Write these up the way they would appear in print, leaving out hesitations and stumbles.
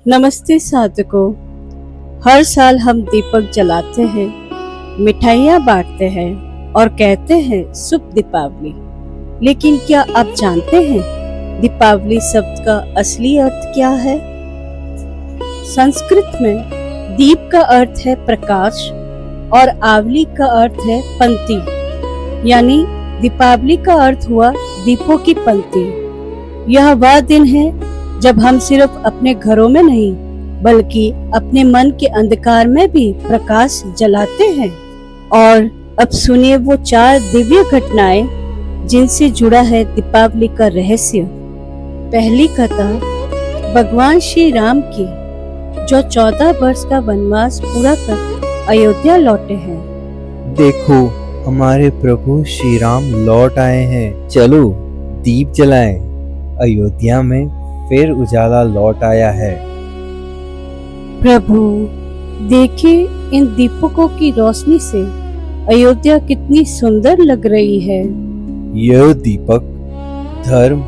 नमस्ते साधकों। हर साल हम दीपक जलाते हैं, मिठाइयाँ बांटते हैं और कहते हैं शुभ दीपावली। लेकिन क्या आप जानते हैं दीपावली शब्द का असली अर्थ क्या है? संस्कृत में दीप का अर्थ है प्रकाश और आवली का अर्थ है पंक्ति, यानी दीपावली का अर्थ हुआ दीपों की पंक्ति। यह वह दिन है जब हम सिर्फ अपने घरों में नहीं बल्कि अपने मन के अंधकार में भी प्रकाश जलाते हैं। और अब सुनिए वो 4 दिव्य घटनाएं जिनसे जुड़ा है दीपावली का रहस्य। पहली कथा भगवान श्री राम की, जो 14 वर्ष का वनवास पूरा कर अयोध्या लौटे हैं। देखो, हमारे प्रभु श्री राम लौट आए हैं। चलो दीप जलाएं। अयोध्या में फिर उजाला लौट आया है। प्रभु देखिए, इन दीपकों की रोशनी से अयोध्या कितनी सुंदर लग रही है। यह दीपक धर्म,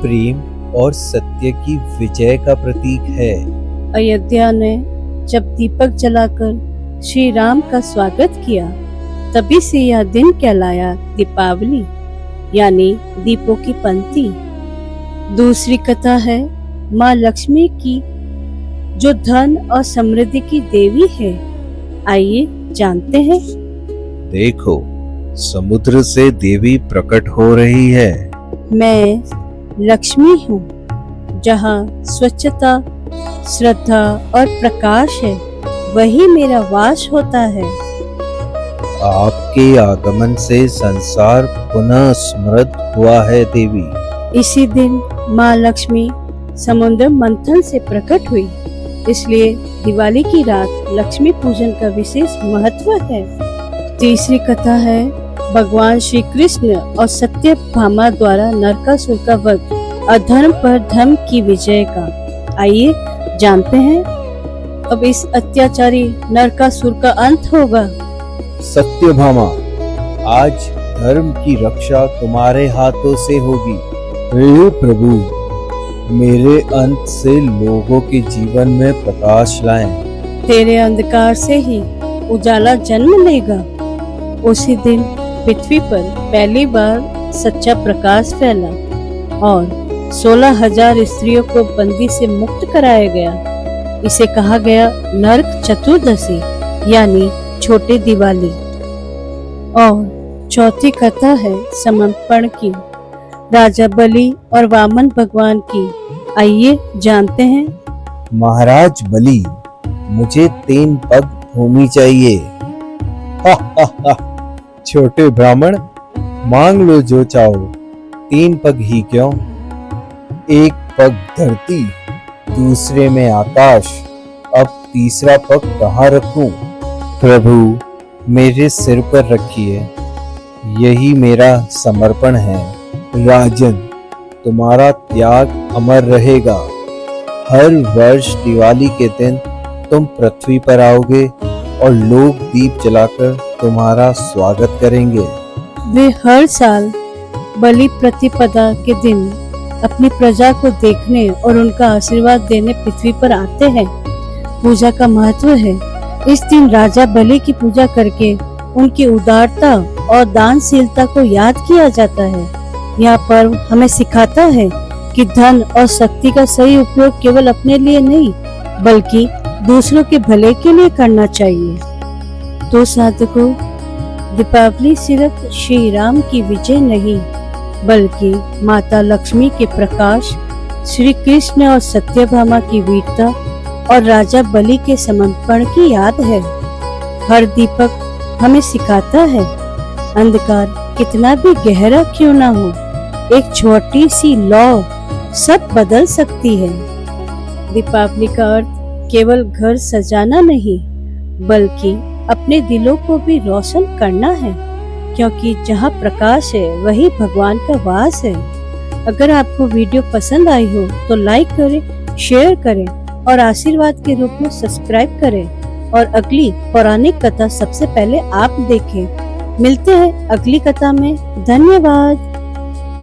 प्रेम और सत्य की विजय का प्रतीक है। अयोध्या ने जब दीपक जलाकर श्री राम का स्वागत किया, तभी से यह दिन कहलाया दीपावली, यानी दीपों की पंक्ति। दूसरी कथा है माँ लक्ष्मी की, जो धन और समृद्धि की देवी है। आइए जानते हैं। देखो, समुद्र से देवी प्रकट हो रही है। मैं लक्ष्मी हूँ। जहाँ स्वच्छता, श्रद्धा और प्रकाश है, वही मेरा वास होता है। आपके आगमन से संसार पुनः समृद्ध हुआ है देवी। इसी दिन माँ लक्ष्मी समुद्र मंथन से प्रकट हुई, इसलिए दिवाली की रात लक्ष्मी पूजन का विशेष महत्व है। तीसरी कथा है भगवान श्री कृष्ण और सत्यभामा द्वारा नरकासुर का वध, अधर्म पर धर्म की विजय का। आइए जानते हैं। अब इस अत्याचारी नरकासुर का अंत होगा। सत्यभामा, आज धर्म की रक्षा तुम्हारे हाथों से होगी। हे प्रभु, मेरे अंत से लोगों के जीवन में प्रकाश लाएं। तेरे अंधकार से ही उजाला जन्म लेगा। उसी दिन पृथ्वी पर पहली बार सच्चा प्रकाश फैला और 16,000 स्त्रियों को बंदी से मुक्त कराया गया। इसे कहा गया नरक चतुर्दशी, यानी छोटी दिवाली। और चौथी कथा है समर्पण की, राजा बलि और वामन भगवान की। आइए जानते हैं। महाराज बलि, मुझे 3 पग भूमि चाहिए। हा हा हा। छोटे ब्राह्मण, मांग लो जो चाहो। 3 पग ही क्यों? 1 पग धरती, दूसरे में आकाश, अब तीसरा पग कहाँ रखूं? प्रभु, मेरे सिर पर रखिए, यही मेरा समर्पण है। राजन, तुम्हारा त्याग अमर रहेगा। हर वर्ष दिवाली के दिन तुम पृथ्वी पर आओगे और लोग दीप जलाकर तुम्हारा स्वागत करेंगे। वे हर साल बलि प्रतिपदा के दिन अपनी प्रजा को देखने और उनका आशीर्वाद देने पृथ्वी पर आते हैं। पूजा का महत्व है। इस दिन राजा बलि की पूजा करके उनकी उदारता और दानशीलता को याद किया जाता है। यह पर्व हमें सिखाता है कि धन और शक्ति का सही उपयोग केवल अपने लिए नहीं बल्कि दूसरों के भले के लिए करना चाहिए। तो साधकों, दीपावली सिर्फ श्री राम की विजय नहीं बल्कि माता लक्ष्मी के प्रकाश, श्री कृष्ण और सत्यभामा की वीरता और राजा बलि के समर्पण की याद है। हर दीपक हमें सिखाता है अंधकार कितना भी गहरा क्यों ना हो, एक छोटी सी लौ सब बदल सकती है। दीपावली का अर्थ केवल घर सजाना नहीं बल्कि अपने दिलों को भी रोशन करना है, क्योंकि जहाँ प्रकाश है वही भगवान का वास है। अगर आपको वीडियो पसंद आई हो तो लाइक करें, शेयर करें और आशीर्वाद के रूप में सब्सक्राइब करें। और अगली पौराणिक कथा सबसे पहले आप देखें। मिलते हैं अगली कथा में। धन्यवाद।